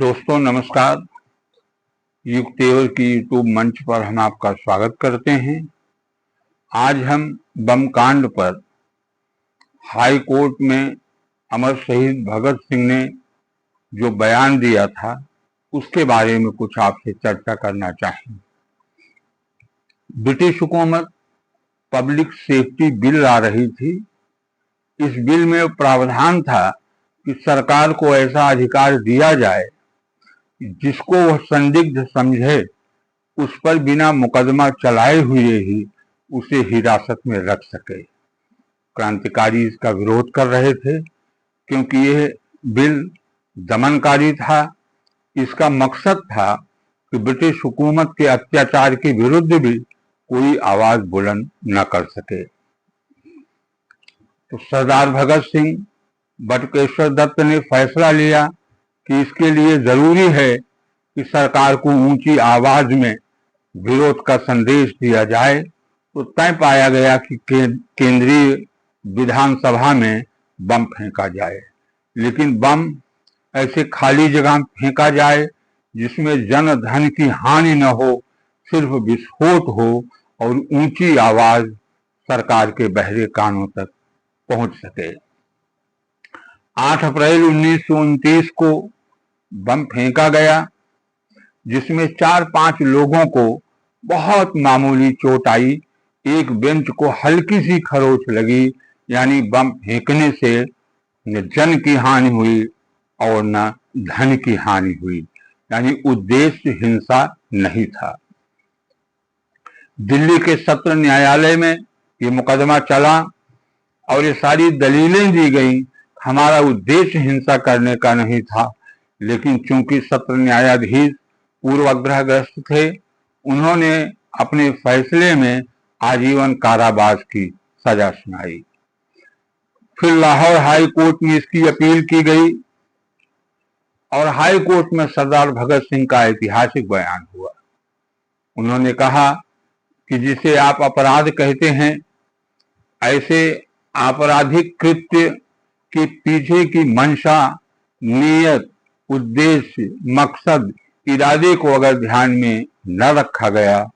दोस्तों नमस्कार। युक्तेवर की यूट्यूब मंच पर हम आपका स्वागत करते हैं। आज हम बम कांड पर हाई कोर्ट में अमर शहीद भगत सिंह ने जो बयान दिया था उसके बारे में कुछ आपसे चर्चा करना चाहेंगे। ब्रिटिश हुकूमत पब्लिक सेफ्टी बिल ला रही थी। इस बिल में प्रावधान था कि सरकार को ऐसा अधिकार दिया जाए जिसको वह संदिग्ध समझे उस पर बिना मुकदमा चलाए हुए ही उसे हिरासत में रख सके। क्रांतिकारी इसका विरोध कर रहे थे क्योंकि यह बिल दमनकारी था। इसका मकसद था कि ब्रिटिश हुकूमत के अत्याचार के विरुद्ध भी कोई आवाज बुलंद न कर सके। तो सरदार भगत सिंह बटुकेश्वर दत्त ने फैसला लिया कि इसके लिए जरूरी है कि सरकार को ऊंची आवाज में विरोध का संदेश दिया जाए। तो तय पाया गया कि केंद्रीय विधानसभा में बम फेंका जाए, लेकिन बम ऐसे खाली जगह फेंका जाए जिसमें जन धन की हानि न हो, सिर्फ विस्फोट हो और ऊंची आवाज सरकार के बहरे कानों तक पहुंच सके। 8 अप्रैल 1929 को बम फेंका गया जिसमें 4-5 लोगों को बहुत मामूली चोट आई। एक बेंच को हल्की सी खरोंच लगी, यानी बम फेंकने से न जन की हानि हुई और न धन की हानि हुई, यानी उद्देश्य हिंसा नहीं था। दिल्ली के सत्र न्यायालय में ये मुकदमा चला और ये सारी दलीलें दी गई। हमारा उद्देश्य हिंसा करने का नहीं था, लेकिन चूंकि सत्र न्यायाधीश पूर्वाग्रहग्रस्त थे, उन्होंने अपने फैसले में आजीवन कारावास की सजा सुनाई। फिर लाहौर हाई कोर्ट में इसकी अपील की गई और हाई कोर्ट में सरदार भगत सिंह का ऐतिहासिक बयान हुआ। उन्होंने कहा कि जिसे आप अपराध कहते हैं, ऐसे आपराधिक कृत्य के पीछे की मंशा, नीयत, उद्देश्य, मकसद, इरादे को अगर ध्यान में न रखा गया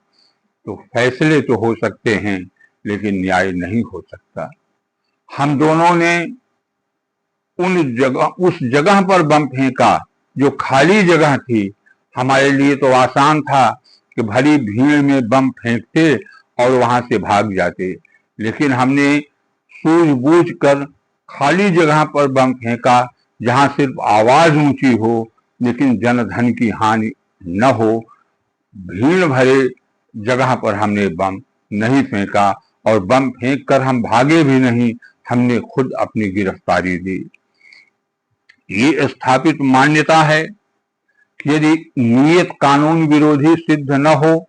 तो फैसले तो हो सकते हैं लेकिन न्याय नहीं हो सकता। हम दोनों ने उस जगह पर बम फेंका जो खाली जगह थी। हमारे लिए तो आसान था कि भरी भीड़ में बम फेंकते और वहां से भाग जाते, लेकिन हमने सूझबूझकर खाली जगह पर बम फेंका जहां सिर्फ आवाज ऊंची हो लेकिन जनधन की हानि न हो। भीड़ भरे जगह पर हमने बम नहीं फेंका और बम फेंक कर हम भागे भी नहीं, हमने खुद अपनी गिरफ्तारी दी। ये स्थापित मान्यता है कि यदि नियत कानून विरोधी सिद्ध न हो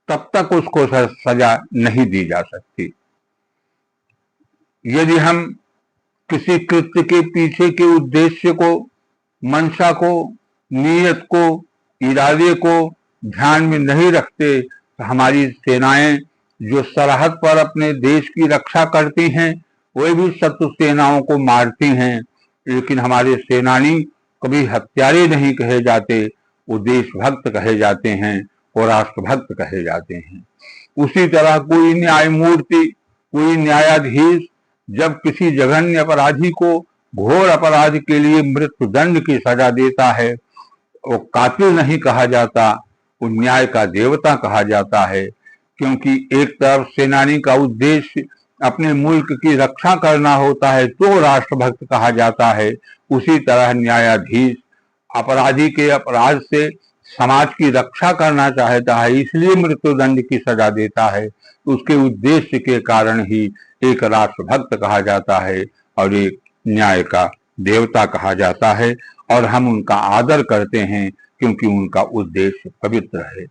तब तक उसको सजा नहीं दी जा सकती। यदि हम किसी कृत्य के पीछे के उद्देश्य को, मंशा को, नीयत को, इरादे को ध्यान में नहीं रखते तो हमारी सेनाएं जो सरहद पर अपने देश की रक्षा करती हैं वे भी शत्रु सेनाओं को मारती हैं, लेकिन हमारे सेनानी कभी हत्यारे नहीं कहे जाते, वो देशभक्त कहे जाते हैं और राष्ट्रभक्त कहे जाते हैं। उसी तरह कोई न्यायमूर्ति, कोई न्यायाधीश जब किसी जघन्य अपराधी को घोर अपराध के लिए मृत्युदंड की सजा देता है, वो कातिल नहीं कहा जाता, वो न्याय का देवता कहा जाता है। क्योंकि एक तरफ सेनानी का उद्देश्य अपने मुल्क की रक्षा करना होता है तो राष्ट्रभक्त कहा जाता है, उसी तरह न्यायाधीश अपराधी के अपराध से समाज की रक्षा करना चाहता है, इसलिए मृत्युदंड की सजा देता है। उसके उद्देश्य के कारण ही एक राष्ट्रभक्त कहा जाता है और एक न्याय का देवता कहा जाता है, और हम उनका आदर करते हैं क्योंकि उनका उद्देश्य पवित्र है।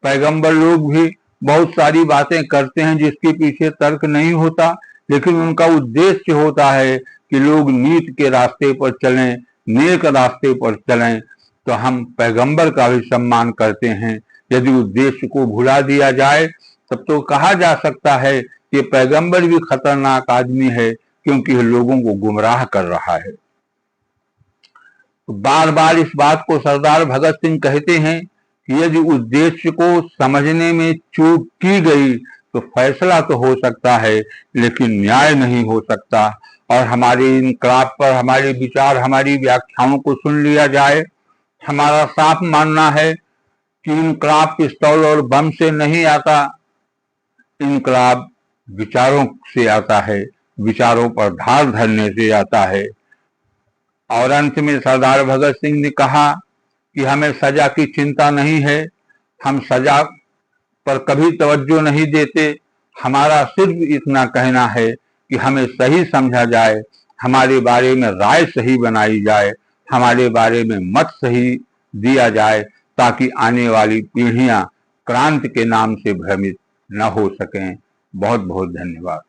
पैगंबर लोग भी बहुत सारी बातें करते हैं जिसके पीछे तर्क नहीं होता, लेकिन उनका उद्देश्य होता है कि लोग नीति के रास्ते पर चलें, नेक रास्ते पर चलें। तो हम पैगंबर का भी सम्मान करते हैं। यदि उद्देश्य को भुला दिया जाए तब तो कहा जा सकता है कि पैगंबर भी खतरनाक आदमी है क्योंकि लोगों को गुमराह कर रहा है। तो बार बार इस बात को सरदार भगत सिंह कहते हैं कि यदि उद्देश्य को समझने में चूक की गई तो फैसला तो हो सकता है लेकिन न्याय नहीं हो सकता। और हमारे इनकलाब पर हमारे विचार, हमारी व्याख्याओं को सुन लिया जाए। हमारा साफ मानना है कि इनकलाब पिस्तौल और बम से नहीं आता, इनकलाब विचारों से आता है, विचारों पर धार धरने से आता है। और अंत में सरदार भगत सिंह ने कहा कि हमें सजा की चिंता नहीं है, हम सजा पर कभी तवज्जो नहीं देते। हमारा सिर्फ इतना कहना है कि हमें सही समझा जाए, हमारे बारे में राय सही बनाई जाए, हमारे बारे में मत सही दिया जाए, ताकि आने वाली पीढ़ियां क्रांति के नाम से भ्रमित न हो सकें। बहुत बहुत धन्यवाद।